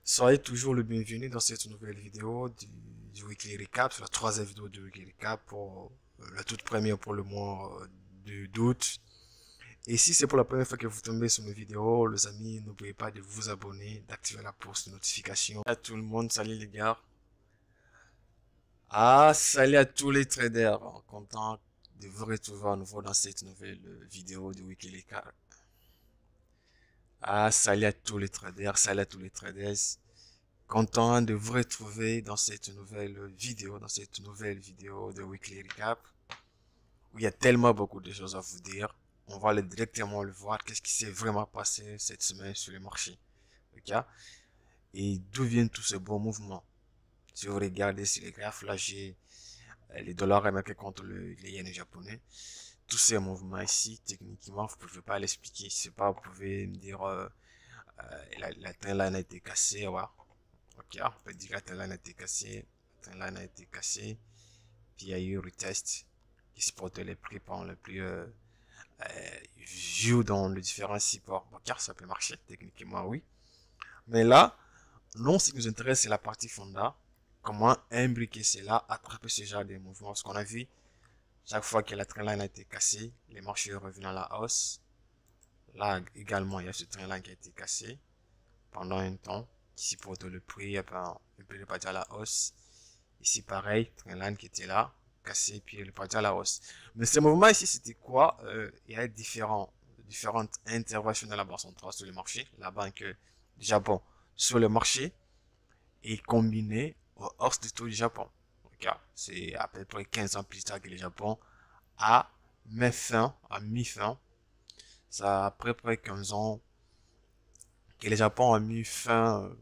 Soyez toujours le bienvenu dans cette nouvelle vidéo du Weekly Recap, c'est la troisième vidéo du Weekly Recap pour la toute première pour le mois d'août. Et si c'est pour la première fois que vous tombez sur mes vidéos, les amis, n'oubliez pas de vous abonner, d'activer la poste de notification. À tout le monde, salut les gars. Ah, salut à tous les traders, content de vous retrouver à nouveau dans cette nouvelle vidéo du Weekly Recap. Ah, salut à tous les traders, salut à tous les traders. Content de vous retrouver dans cette nouvelle vidéo de Weekly Recap, où il y a tellement beaucoup de choses à vous dire. On va directement le voir, qu'est-ce qui s'est vraiment passé cette semaine sur les marchés. Ok? Et d'où viennent tous ces bons mouvements? Si vous regardez sur les graphes, là j'ai les dollars américains contre les yens japonais. Tous ces mouvements ici, techniquement, vous pouvez pas l'expliquer. C'est pas, vous pouvez me dire, la trendline a été cassée, ouais. Ok, on peut dire que la trendline a été cassée. La trendline a été cassée. Puis il y a eu retest qui supporte les prix pendant le plus vue dans les différents supports bancaires. Ça peut marcher, techniquement, oui. Mais là, non, ce qui nous intéresse, c'est la partie fonda. Comment imbriquer cela, attraper ce genre de mouvements. Parce qu'on a vu, chaque fois que la trendline a été cassée, les marchés reviennent à la hausse. Là également, il y a ce trendline qui a été cassé pendant un temps, qui supporte le prix, et ben, le prix est parti à la hausse. Ici, pareil, trendline qui était là, cassé, puis il est parti à la hausse. Mais ce mouvement ici, c'était quoi? Il y a différentes interventions de la Banque centrale sur le marché. La Banque du Japon sur le marché est combinée aux hausses du taux du Japon. C'est à peu près 15 ans plus tard que le Japon a mis fin. Ça a à peu près 15 ans que le Japon a mis fin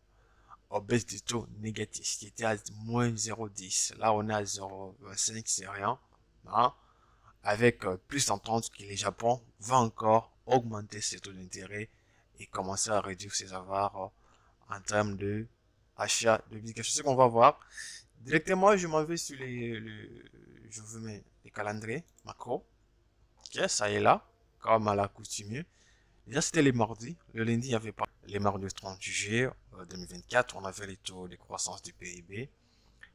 au baisse du taux négatif qui était à moins 0,10. Là, on est à 0,25, c'est rien. Hein? Avec plus d'entente que le Japon va encore augmenter ses taux d'intérêt et commencer à réduire ses avoirs en termes de achat d'obligations. Ce qu'on va voir. Directement, je m'en vais sur je vous mets les calendriers macro. Ok, ça est là, comme à l'accoutumée. Déjà, c'était les mardis. Le lundi, il n'y avait pas. Les mardis du 30 juillet 2024, on avait les taux de croissance du PIB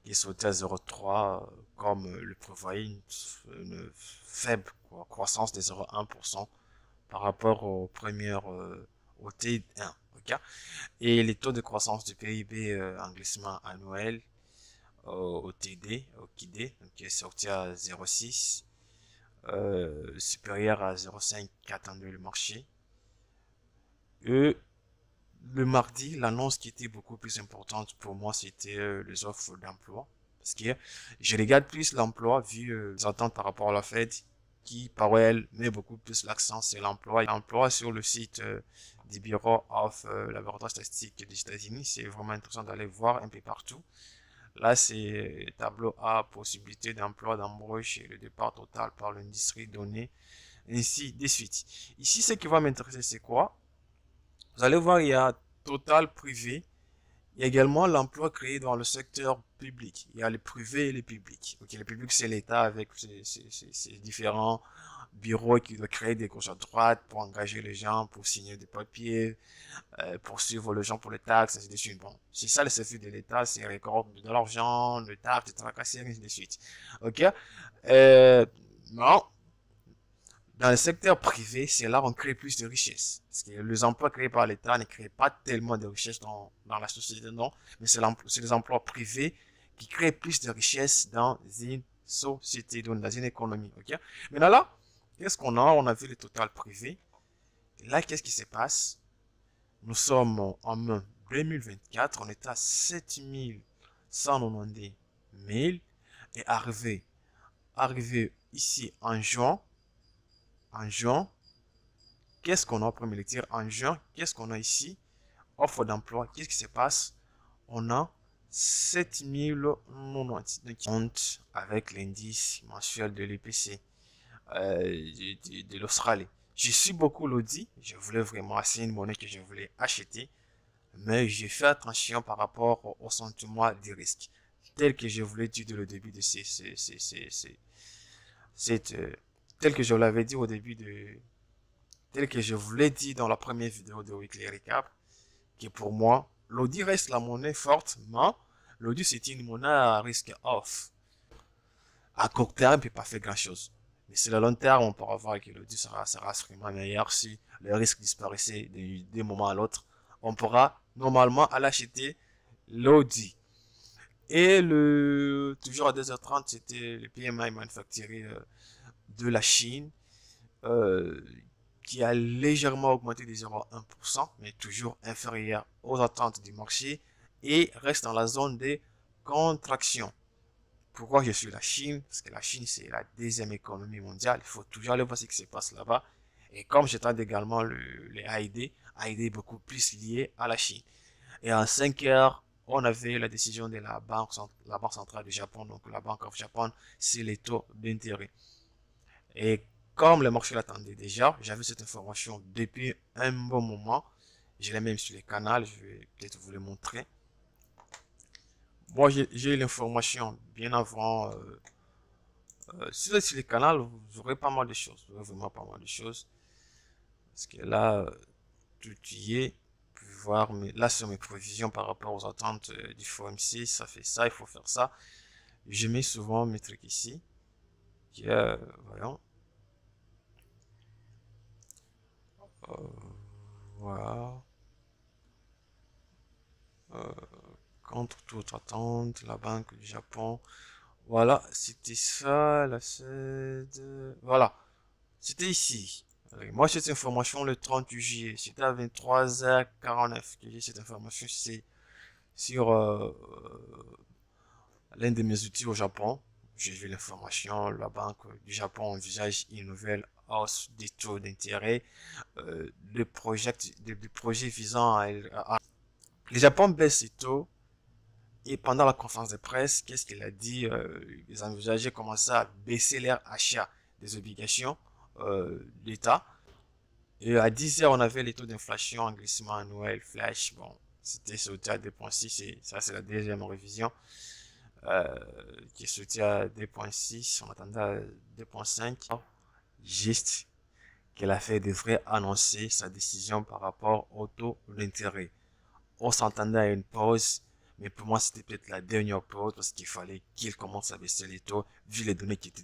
qui sautait à 0,3 comme le prévoyait une faible croissance de 0,1% par rapport aux premières au T1. Okay? Et les taux de croissance du PIB en glissement annuel au TD, au KID, donc qui est sorti à 0,6, supérieur à 0,5 qu'attendait le marché. Et le mardi, l'annonce qui était beaucoup plus importante pour moi, c'était les offres d'emploi. Parce que je regarde plus l'emploi vu les attentes par rapport à la Fed qui, par elle, met beaucoup plus l'accent sur l'emploi. L'emploi sur le site du Bureau of Laboratoire Statistique des États-Unis, c'est vraiment intéressant d'aller voir un peu partout. Là, c'est tableau A, possibilité d'emploi, d'embauche et le départ total par l'industrie donnée, ainsi de suite. Ici, ce qui va m'intéresser, c'est quoi? Vous allez voir, il y a total privé. Il y a également l'emploi créé dans le secteur public. Il y a le privé et le public. Ok, le public, c'est l'État avec ses différents bureaux qui doivent créer des gauches à droite pour engager les gens, pour signer des papiers, pour suivre les gens pour les taxes, ainsi de suite. Bon, c'est ça le service de l'État, c'est récolter de l'argent, le taxes, etc., ainsi de suite. Ok? Non, dans le secteur privé, c'est là qu'on crée plus de richesses. Parce que les emplois créés par l'État ne créent pas tellement de richesses dans la société, non. Mais c'est les emplois privés qui créent plus de richesses dans une société, donc dans une économie. Ok? Maintenant là, qu'est-ce qu'on a? On a vu le total privé. Et là, qu'est-ce qui se passe? Nous sommes en mai 2024. On est à 7190 000. Et arrivé ici en juin, qu'est-ce qu'on a pour me le dire en juin? Qu'est-ce qu'on a ici? Offre d'emploi. Qu'est-ce qui se passe? On a 7090. Donc, compte avec l'indice mensuel de l'IPC de l'Australie. Je suis beaucoup l'audit. Je voulais vraiment acheter une monnaie que je voulais acheter. Mais j'ai fait attention par rapport au sentiment des risques. Tel que je voulais dire le début de cette, tel que je l'avais dit au début de, tel que je vous l'ai dit dans la première vidéo de Weekly Recap, que pour moi, l'audi reste la monnaie forte, mais l'audi c'est une monnaie à risque off. À court terme, il ne peut pas faire grand-chose. Mais sur le long terme, on pourra voir que l'audi sera vraiment meilleur si le risque disparaissait d'un moment à l'autre. On pourra normalement aller acheter l'audi. Et toujours à 2h30, c'était le PMI manufacturier de la Chine euh, qui a légèrement augmenté de 0,1%, mais toujours inférieur aux attentes du marché et reste dans la zone des contractions. Pourquoi je suis la Chine? Parce que la Chine, c'est la deuxième économie mondiale. Il faut toujours aller voir ce qui se passe là-bas. Et comme j'étends également les AID, AID est beaucoup plus lié à la Chine. Et en 5 heures, on avait la décision de la banque centrale du Japon, donc la Bank of Japan, c'est les taux d'intérêt. Et comme le marché l'attendait déjà, j'avais cette information depuis un bon moment. Je l'ai même sur les canaux, je vais peut-être vous le montrer. Moi, j'ai eu l'information bien avant. Si vous êtes sur les canaux, vous aurez pas mal de choses. Vous aurez vraiment pas mal de choses. Parce que là, tout y est. Vous pouvez voir, mais là, sur mes prévisions par rapport aux attentes du FOMC, ça fait ça, il faut faire ça. Je mets souvent mes trucs ici. Voyons. Euh, voilà. Euh, Contre toute attente, la Banque du Japon. Voilà, c'était ça, la Fed. Voilà, c'était ici. Moi, cette information le 30 juillet. C'était à 23h49 que j'ai cette information. C'est sur l'un de mes outils au Japon. J'ai vu l'information. La Banque du Japon envisage une nouvelle hausse des taux d'intérêt. Le projet visant à... Le Japon baisse ses taux. Et pendant la conférence de presse, qu'est-ce qu'il a dit? Les envisagés commençaient à baisser leur achat des obligations d'État. Et à 10 heures, on avait les taux d'inflation en glissement annuel flash. Bon, c'était sauté à 2,6. Et ça, c'est la deuxième révision euh, qui est sauté à 2,6. On attendait à 2,5. Juste que la Fed devrait annoncer sa décision par rapport au taux d'intérêt. On s'entendait à une pause, mais pour moi, c'était peut-être la dernière pause parce qu'il fallait qu'il commence à baisser les taux, vu les données qui étaient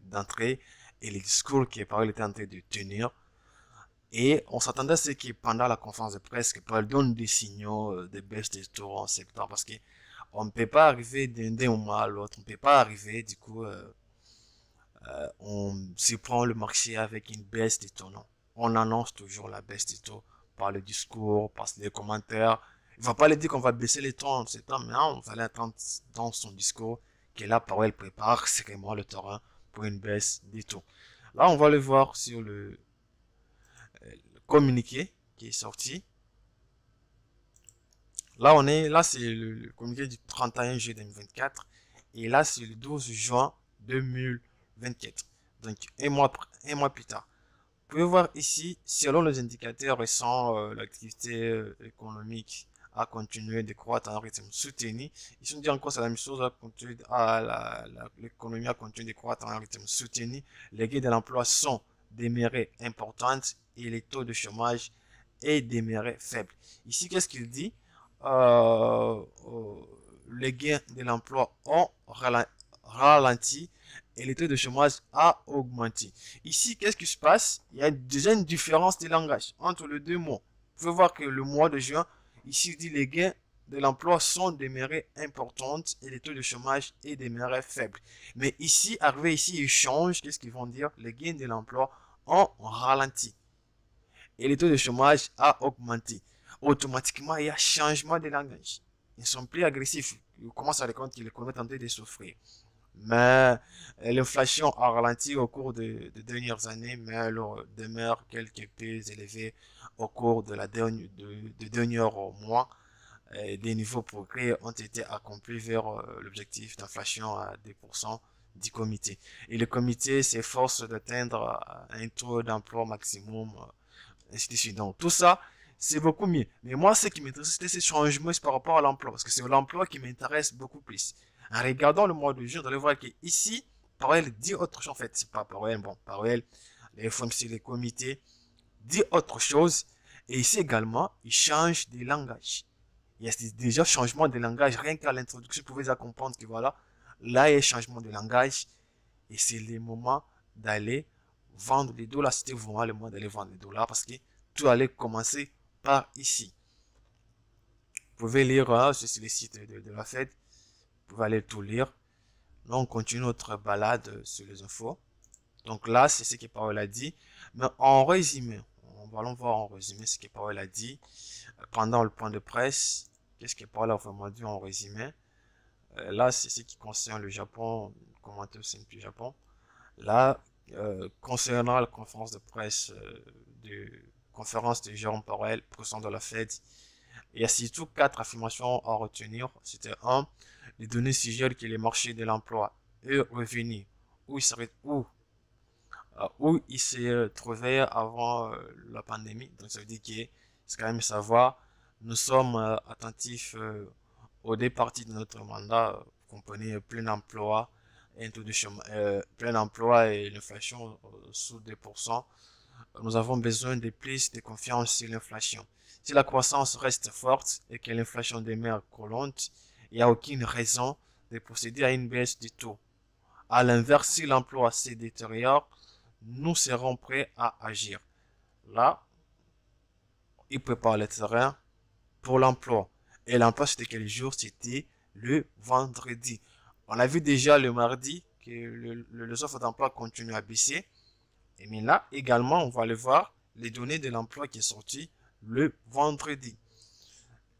d'entrée et les discours que Powell était en train de tenir. Et on s'attendait à ce que pendant la conférence de presse, que Powell donne des signaux de baisse des taux en septembre parce que on ne peut pas arriver d'un moment à l'autre, on ne peut pas arriver, du coup, on surprend le marché avec une baisse des taux. Non. On annonce toujours la baisse des taux par le discours, par les commentaires. Il ne va pas lui dire qu'on va baisser les taux en septembre, mais non, on va l'entendre dans son discours que là, Powell prépare sérieusement le terrain pour une baisse des taux. Là, on va le voir sur le communiqué qui est sorti. Là c'est le communiqué du 31 juillet 2024 et là c'est le 12 juin 2024. Donc un mois plus tard. Vous pouvez voir ici, selon les indicateurs récents, l'activité économique a continué de croître à un rythme soutenu. Ils sont dit encore c'est la même chose, l'économie a continué de croître à un rythme soutenu. Les gains de l'emploi sont demeurés importantes et les taux de chômage est demeuré faible. Ici, qu'est-ce qu'il dit? euh, euh, les gains de l'emploi ont ralenti et le taux de chômage a augmenté. Ici, qu'est-ce qui se passe? Il y a déjà une différence de langage entre les deux mots. Vous pouvez voir que le mois de juin, ici, il dit les gains de l'emploi sont demeurés importantes et le taux de chômage est demeuré faible. Mais ici, arrivé ici, ils changent. Qu'est-ce qu'ils vont dire? Les gains de l'emploi ont ralenti et le taux de chômage a augmenté. Automatiquement, il y a changement de langage. Ils sont plus agressifs. Ils commencent à reconnaître que l'économie est en train de souffrir. Mais l'inflation a ralenti au cours des dernières années, mais elle demeure quelque peu élevée au cours des derniers mois. Des niveaux progrès ont été accomplis vers l'objectif d'inflation à 2% du comité. Et le comité s'efforce d'atteindre un taux d'emploi maximum ainsi de suite. Donc, tout ça, c'est beaucoup mieux. Mais moi, ce qui m'intéresse, c'était ces changements par rapport à l'emploi. Parce que c'est l'emploi qui m'intéresse beaucoup plus. En regardant le mois de juin, vous allez voir qu'ici, Powell dit autre chose. En fait, c'est pas Powell. Bon, Powell, les FOMC, les comités, dit autre chose. Et ici également, il change de langage. Il y a déjà changement de langage. Rien qu'à l'introduction, vous pouvez déjà comprendre que voilà, là, il y a changement de langage. Et c'est le moment d'aller vendre les dollars. C'était vraiment le moment d'aller vendre les dollars parce que tout allait commencer par ici. Vous pouvez lire sur les sites de la Fed. Vous pouvez aller tout lire. Là, on continue notre balade sur les infos. Donc là, c'est ce que Powell a dit. Mais en résumé, on va voir en résumé ce que Powell a dit pendant le point de presse. Qu'est-ce que Powell a vraiment dit en résumé? Là, c'est ce qui concerne le Japon, commentaire simple du Japon. Là, concernant la conférence de presse de Jérôme Powell, président de la Fed, il y a surtout 4 affirmations à retenir. C'était un, les données suggèrent que les marchés de l'emploi et revenus où il s'est trouvé avant la pandémie. Donc ça veut dire que c'est quand même savoir, nous sommes attentifs aux deux parties de notre mandat, comprenez plein emploi et un taux de chômage, plein emploi et l'inflation sous 2%. Nous avons besoin de plus de confiance sur l'inflation. Si la croissance reste forte et que l'inflation demeure collante, il n'y a aucune raison de procéder à une baisse du taux. À l'inverse, si l'emploi se détériore, nous serons prêts à agir. Là, il prépare le terrain pour l'emploi. Et l'emploi, c'était quel jour? C'était le vendredi. On a vu déjà le mardi que les offres d'emploi continuent à baisser. Et mais là, également, on va le voir, les données de l'emploi qui est sorti le vendredi.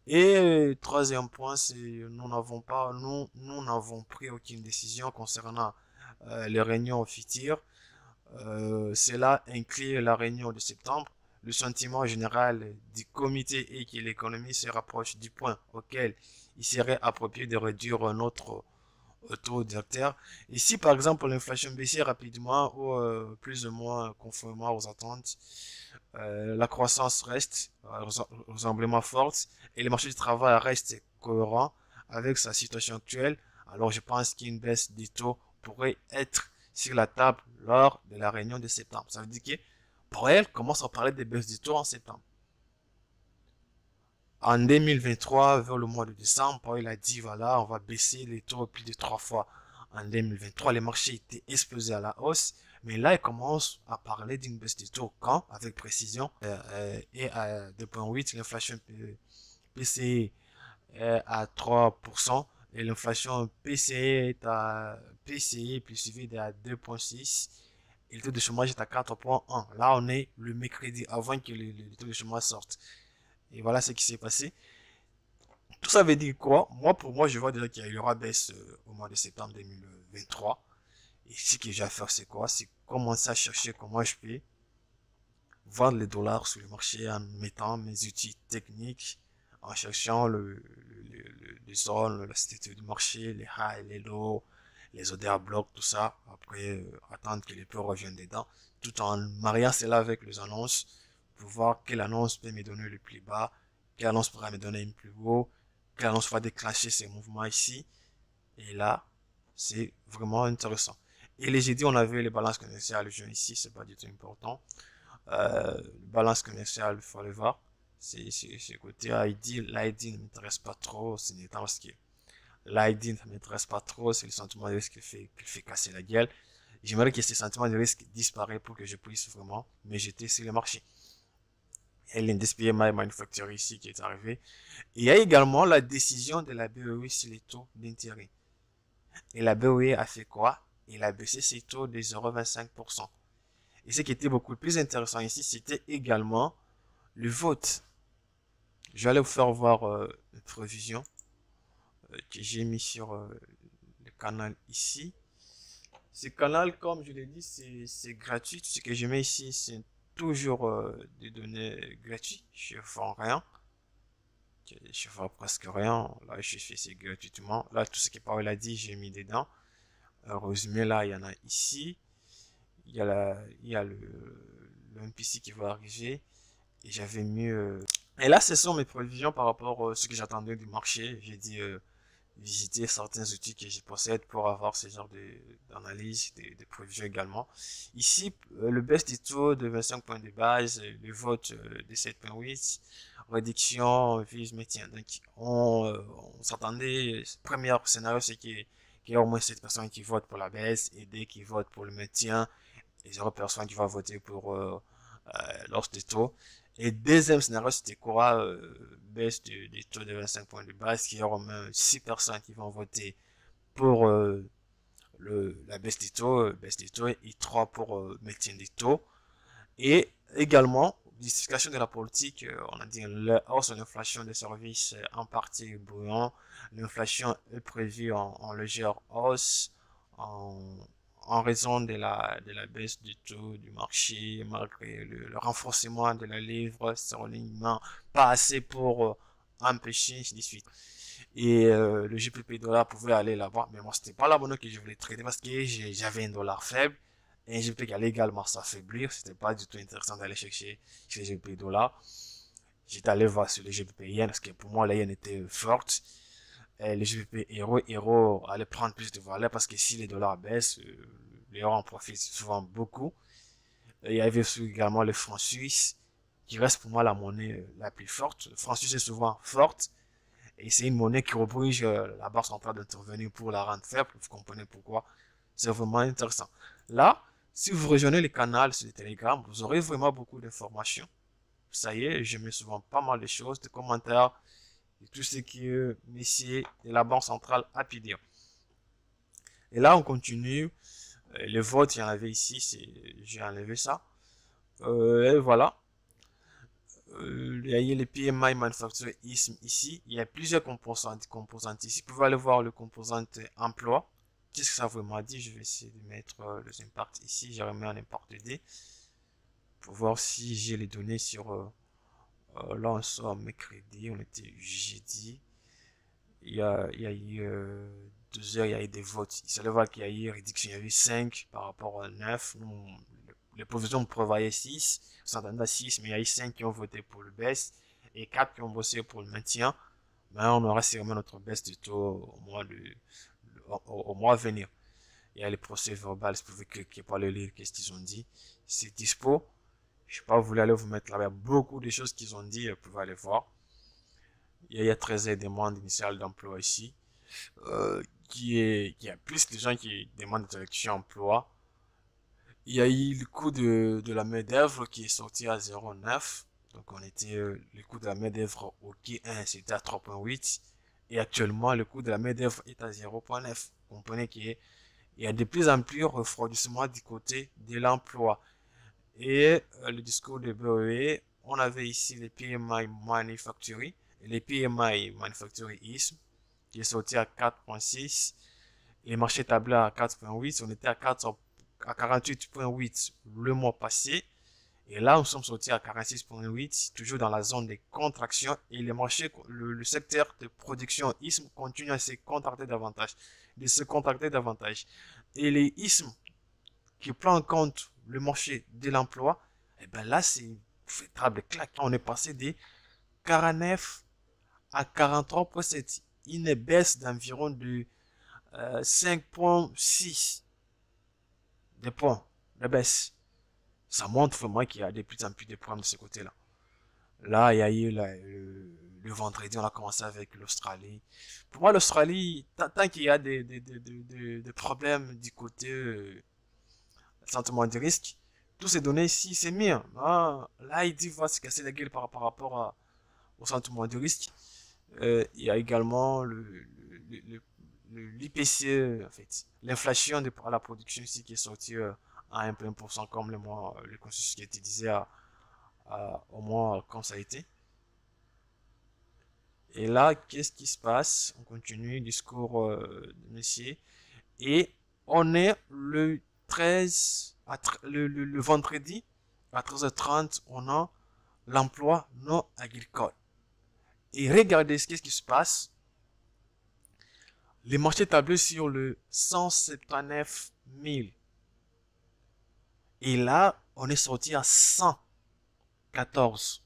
Et troisième point, c'est nous n'avons pris aucune décision concernant les réunions futures. Cela inclut la réunion de septembre. Le sentiment général du comité est que l'économie se rapproche du point auquel il serait approprié de réduire notre taux directeur. Et si par exemple l'inflation baissait rapidement ou plus ou moins conformément aux attentes, la croissance reste raisonnablement forte et le marché du travail reste cohérent avec sa situation actuelle, alors je pense qu'une baisse des taux pourrait être sur la table lors de la réunion de septembre. Ça veut dire que pour elle, commence à parler des baisses des taux en septembre. En 2023, vers le mois de décembre, il a dit voilà, on va baisser les taux plus de 3 fois. En 2023, les marchés étaient explosés à la hausse, mais là, il commence à parler d'une baisse des taux quand, avec précision, et à 2,8, l'inflation PCE est à 3% et l'inflation PCE est à PCE plus suivi de à 2,6 et le taux de chômage est à 4,1. Là, on est le mercredi avant que le taux de chômage sorte. Et voilà ce qui s'est passé. Tout ça veut dire quoi? Moi, pour moi, je vois déjà qu'il y aura baisse au mois de septembre 2023. Et ce que j'ai à faire, c'est quoi? C'est commencer à chercher comment je peux vendre les dollars sur le marché en mettant mes outils techniques, en cherchant les zones, la statut du marché, les highs, les lows, les order blocs, tout ça. Après, attendre que les peurs reviennent dedans, tout en mariant cela avec les annonces pour voir quelle annonce peut me donner le plus bas, quelle annonce pourra me donner une plus haut, quelle annonce va déclencher ces mouvements ici. Et là, c'est vraiment intéressant. Et les jeudis, on avait les balances commerciales, je ici, c'est pas du tout important. Balance commerciale, il faut aller voir. C'est côté ID. L'ID ne m'intéresse pas trop. Ce n'est pas parce que l'ID ne m'intéresse pas trop. C'est le sentiment de risque qui fait casser la gueule. J'aimerais que ce sentiment de risque disparaisse pour que je puisse vraiment me jeter sur le marché. Il y a l'indice PMI Manufacturing ici qui est arrivé. Et il y a également la décision de la BOE sur les taux d'intérêt. Et la BOE a fait quoi? Il a baissé ses taux de 0,25%. Et ce qui était beaucoup plus intéressant ici, c'était également le vote. Je vais aller vous faire voir une prévision que j'ai mis sur le canal ici. Ce canal, comme je l'ai dit, c'est gratuit. Ce que je mets ici, c'est toujours des données gratuites. Je ne vends rien. Je ne vends presque rien. Là, je fais ça gratuitement. Là, tout ce que Paul a dit, j'ai mis dedans. Résumé, là, il y en a ici. Il y a le MPC qui va arriver. Et j'avais mis... Et là, ce sont mes prévisions par rapport à ce que j'attendais du marché. J'ai dit visiter certains outils que je possède pour avoir ce genre d'analyse, de prévisions également. Ici, le baisse des taux de 25 points de base, le vote de 7,8, réduction vise maintien. Donc, on s'attendait, premier scénario, c'est qu'il y a au moins 7 personnes qui votent pour la baisse et dès qui votent pour le maintien, et 0 personnes qui vont voter pour l'hausse des taux. Et deuxième scénario, c'était quoi? Baisse des taux de 25 points de base, qui y aura au moins 6 personnes qui vont voter pour la baisse des taux et 3 pour maintien des taux. Et également, justification de la politique, on a dit la hausse de l'inflation des services en partie bruyant. L'inflation est prévue en légère hausse en, en raison de la baisse du taux du marché, malgré le renforcement de la livre sterling, pas assez pour empêcher, ainsi de suite. Et le GPP dollar pouvait aller là-bas, mais moi, c'était pas la monnaie que je voulais trader parce que j'avais un dollar faible et un GPP qui allait également s'affaiblir. C'était pas du tout intéressant d'aller chercher chez le GPP dollar. J'étais allé voir sur le GPP yen parce que pour moi, la yen était forte. Et le GBP euro allait prendre plus de valeur parce que si les dollars baissent, l'euro en profite souvent beaucoup. Et il y avait aussi également le franc suisse qui reste pour moi la monnaie la plus forte. Le franc suisse est souvent forte et c'est une monnaie qui oblige la banque centrale d'intervenir pour la rendre faible. Vous comprenez pourquoi? C'est vraiment intéressant. Là, si vous rejoignez le canal sur le Telegram, vous aurez vraiment beaucoup d'informations. Ça y est, je mets souvent pas mal de choses, de commentaires, et tout ce que Messier de la Banque centrale a pu dire. Et là, on continue. Le vote, il y en avait ici, j'ai enlevé ça. Et voilà. Il y a les PMI Manufacturing ici. Il y a plusieurs composantes ici. Vous pouvez aller voir le composante emploi. Qu'est-ce que ça vraiment dit? Je vais essayer de mettre les impacts ici. Je remets un impact D pour voir si j'ai les données sur là on sort mercredi, on était jeudi. Il y a eu 2 heures, il y a eu des votes. Il se voit qu'il y a eu réduction, il y a eu 5 par rapport à 9. Nous, les provisions prévoyaient 6, on s'entendait à 6, mais il y a eu 5 qui ont voté pour le baisse et 4 qui ont bossé pour le maintien. Mais on aura sûrement notre baisse du taux au mois à venir. Il y a les procès verbaux, vous pouvez cliquer pour aller lire qu'est-ce qu'ils ont dit. C'est dispo. Je ne sais pas, vous voulez aller vous mettre là, il y a beaucoup de choses qu'ils ont dit, vous pouvez aller voir. Il y a 13 demandes initiales d'emploi ici. Il y a plus de gens qui demandent des élections emploi. Il y a eu le coût de la main d'œuvre qui est sorti à 0,9. Donc on était le coût de la main d'œuvre au Q1 c'était à 3,8 et actuellement le coût de la main d'œuvre est à 0,9. Vous comprenez qu'il y a de plus en plus refroidissement du côté de l'emploi. Et le discours de BOE, on avait ici les PMI Manufacturing et les PMI Manufacturing ISM qui est sorti à 4,6. Les marchés tablés à 4,8. On était à 48,8 le mois passé. Et là, nous sommes sortis à 46,8, toujours dans la zone des contractions. Et les marchés, le secteur de production ISM continue à se contracter davantage. Et les ISM qui prend en compte le marché de l'emploi, et bien là, c'est une véritable claque. On est passé de 49 à 43,7. Une baisse d'environ de 5,6 des points de baisse. Ça montre vraiment qu'il y a de plus en plus de problèmes de ce côté-là. Là, il y a eu le vendredi, on a commencé avec l'Australie. Pour moi, l'Australie, tant qu'il y a des problèmes du côté sentiment de risque, tous ces données ici, c'est mieux. Ah, là, il dit va se casser la gueule par rapport au sentiment de risque. Il y a également l'IPC, en fait, l'inflation à la production ici qui est sortie à 1% comme le consensus qui a été disait au mois comme ça a été. Et là, qu'est-ce qui se passe? On continue, discours de Messier. Et on est le 13, le vendredi, à 13h30, on a l'emploi non agricole. Et regardez ce qui se passe. Les marchés tablés sur le 179 000. Et là, on est sorti à 114.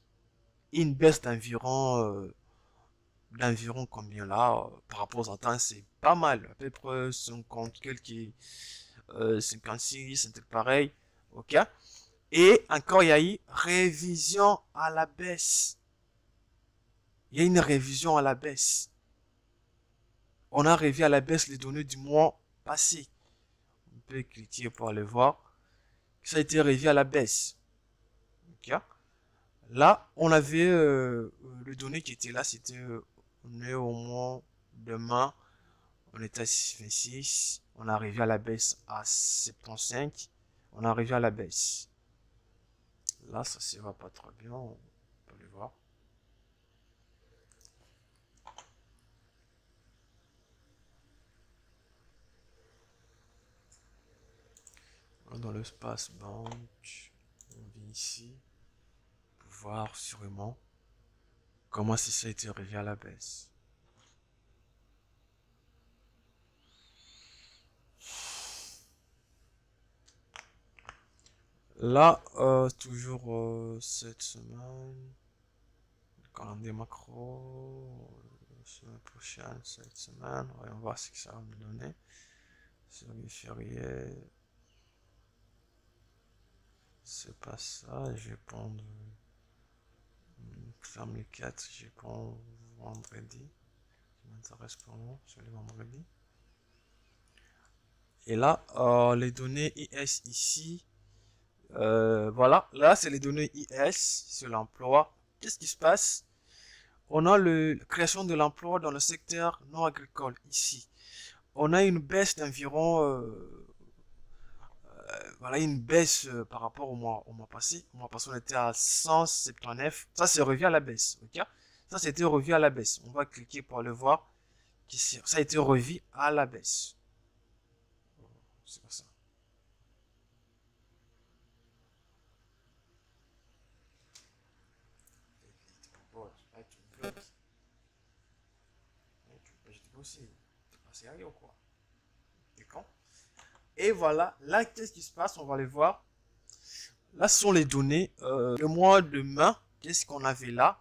Une baisse d'environ d'environ combien là, par rapport aux attentes, c'est pas mal, à peu près 50 quelques, 56, un truc pareil, ok. Et encore, il y a eu révision à la baisse. Il y a une révision à la baisse. On a révisé à la baisse les données du mois passé. On peut cliquer pour aller voir. Ça a été révisé à la baisse. Ok. Là, on avait le données qui était là, c'était on est au mois de mai, on était à 26, on est arrivé à la baisse à 75, on est arrivé à la baisse. Là, ça se va pas très bien, on peut le voir. Dans l'espace banque, on vient ici pour voir sûrement comment ça a été révisé à la baisse. Là, toujours cette semaine, le calendrier macro, la semaine prochaine, cette semaine, voyons voir ce que ça va me donner. Sur les fériés, c'est pas ça, je vais prendre, ferme les 4, je vais prendre vendredi, ça m'intéresse pour moi, sur les vendredis. Et là, les données IS ici, voilà, là c'est les données IS sur l'emploi. Qu'est-ce qui se passe? On a la création de l'emploi dans le secteur non agricole ici. On a une baisse d'environ, voilà, une baisse par rapport au mois passé. Au mois passé, on était à 179. Ça, c'est revu à la baisse, ok? Ça, c'était revu à la baisse. On va cliquer pour le voir. Ça a été revu à la baisse. C'est pas ça. Et voilà, là, qu'est-ce qui se passe? On va les voir. Là, ce sont les données. Le mois de mai, qu'est-ce qu'on avait là?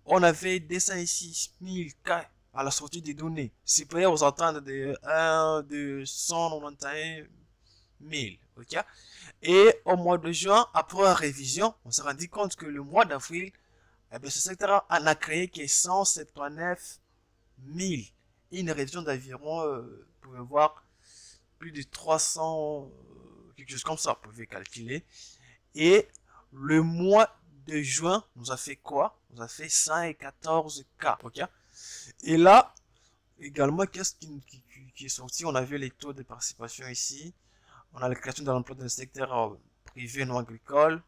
On avait 206 000 cas à la sortie des données, supérieur aux attentes de 191 000. Ok? Et au mois de juin, après la révision, on s'est rendu compte que le mois d'avril, eh bien, ce secteur en a créé que 179 000. Une révision d'environ, vous pouvez voir, plus de 300, quelque chose comme ça, vous pouvez calculer. Et le mois de juin nous a fait quoi? Nous a fait 114 cas. Ok. Et là, également, qu'est-ce qui est sorti? On a vu les taux de participation ici. On a la création de l'emploi dans le secteur privé non agricole.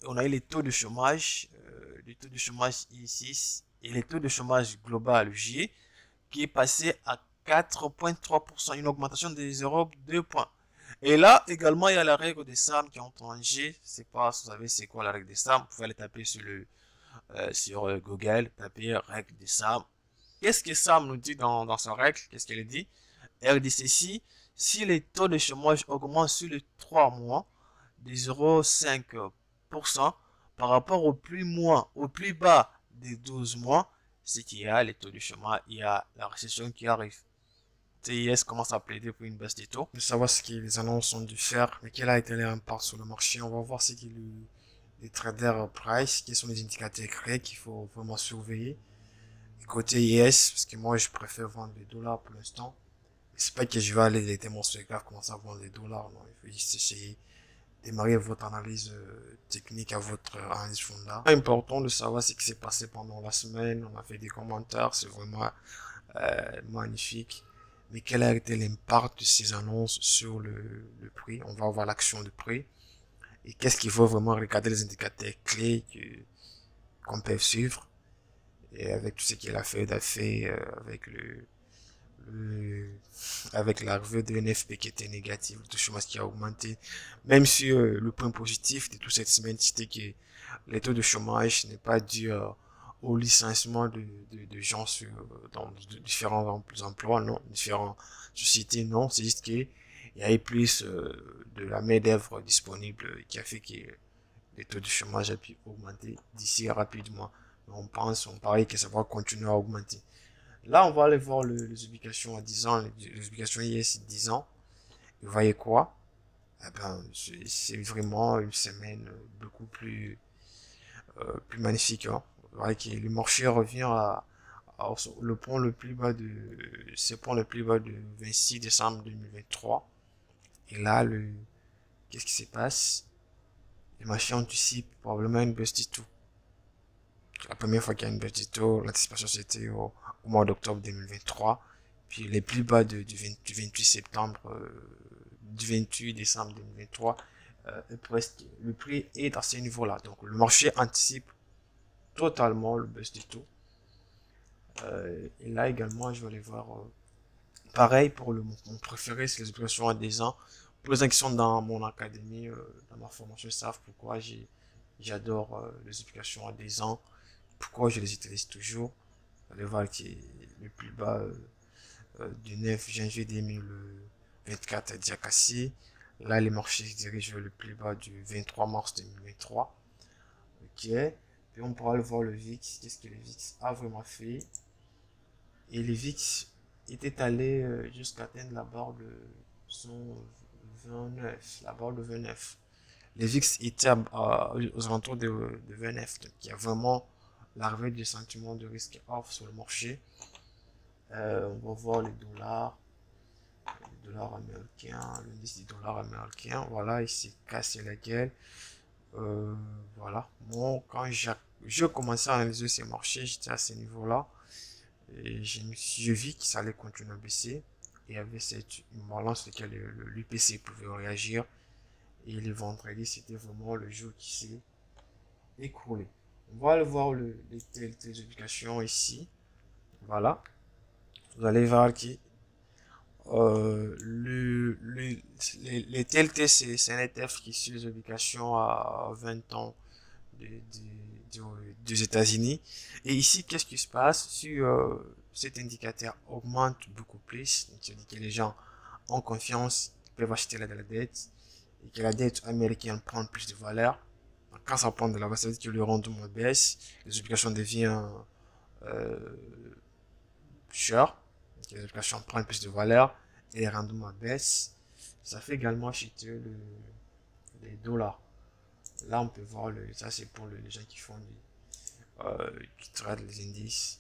On a eu les taux de chômage, les taux de chômage I6 et les taux de chômage global J qui est passé à 4,3%, une augmentation de 0,2 points. Et là, également, il y a la règle des SAM qui ont changé. C'est pas, vous savez, c'est quoi la règle des SAM? Vous pouvez aller taper sur Google, taper règle des SAM. Qu'est-ce que SAM nous dit dans sa règle? Qu'est-ce qu'elle dit? Elle dit ceci: si les taux de chômage augmentent sur les 3 mois de 0,5% par rapport au plus bas des 12 mois, c'est qu'il y a les taux de chômage, il y a la récession qui arrive. TIS commence à plaider pour une baisse des taux. De savoir ce que les annonces ont dû faire et quel a été l'impact sur le marché. On va voir ce qui les traders price, quels sont les indicateurs clés qu'il faut vraiment surveiller. Et côté IS, parce que moi je préfère vendre les dollars pour l'instant. C'est pas que je vais aller les démontrer grave commencer à vendre les dollars, non. Il faut juste essayer de démarrer votre analyse technique à votre analyse fondamentale. Important de savoir ce qui s'est passé pendant la semaine. On a fait des commentaires, c'est vraiment magnifique. Mais quel a été l'impact de ces annonces sur le prix? On va voir l'action du prix. Et qu'est-ce qu'il faut vraiment regarder les indicateurs clés qu'on peut suivre. Et avec tout ce qu'il a fait d'affaires, avec l'arrivée de NFP qui était négatif, le taux de chômage qui a augmenté. Même si le point positif de toute cette semaine, c'était que les taux de chômage n'est pas dû au licenciement de gens dans différents emplois, non, différentes sociétés, non, c'est juste qu'il y a eu plus de la main-d'œuvre disponible qui a fait que les taux de chômage a pu augmenter d'ici rapidement. On parie que ça va continuer à augmenter. Là, on va aller voir les obligations à 10 ans, les obligations IS 10 ans. Vous voyez quoi? Eh ben, c'est vraiment une semaine beaucoup plus magnifique, hein. Vous voyez que le marché revient le point le plus bas ce point le plus bas de 26 décembre 2023. Et là, qu'est-ce qui se passe? Le marché anticipe probablement une baisse du tout. La première fois qu'il y a une baisse du taux, l'anticipation c'était au mois d'octobre 2023. Puis les plus bas du 28 septembre, du 28 décembre 2023, presque, le prix est à ce niveau-là. Donc le marché anticipe totalement le baisse du taux. Et là également, je vais aller voir. Pareil pour mon préféré, c'est les obligations à des ans. Pour les gens qui sont dans mon académie, dans ma formation, ils savent pourquoi j'adore les obligations à des ans. Pourquoi je les utilise toujours. Vous allez voir qui est le plus bas du 9 janvier 2024 est déjà cassé. Là, les marchés se dirigent vers le plus bas du 23 mars 2023. Ok. Puis on pourra le voir le VIX. Qu'est-ce que le VIX a vraiment fait? Et le VIX était allé jusqu'à atteindre la barre de 129. La barre de 29. Le VIX était aux alentours de 29. Donc il y a vraiment l'arrivée du sentiment de risque off sur le marché. On va voir les dollars américains, l'indice du dollar américain. Voilà, il s'est cassé la gueule. Voilà. Bon, quand je commençais à analyser ces marchés, j'étais à ce niveau-là. Et je vis que ça allait continuer à baisser. Et il y avait une balance sur laquelle l'UPC pouvait réagir. Et le vendredi, c'était vraiment le jour qui s'est écroulé. On va aller voir les obligations ici. Voilà. Vous allez voir que les TLT, c'est un ETF qui suit les obligations à 20 ans des, des États-Unis. Et ici, qu'est-ce qui se passe? Si cet indicateur augmente beaucoup plus, donc ça veut dire que les gens ont confiance, ils peuvent acheter la dette, et que la dette américaine prend plus de valeur. Donc, quand ça prend de la valeur, ça veut dire que le rendement baisse, les obligations deviennent euh, chères, les obligations prennent plus de valeur, et les rendements baissent. Ça fait également acheter les dollars. Là, on peut voir ça c'est pour les gens qui font qui tradent les indices.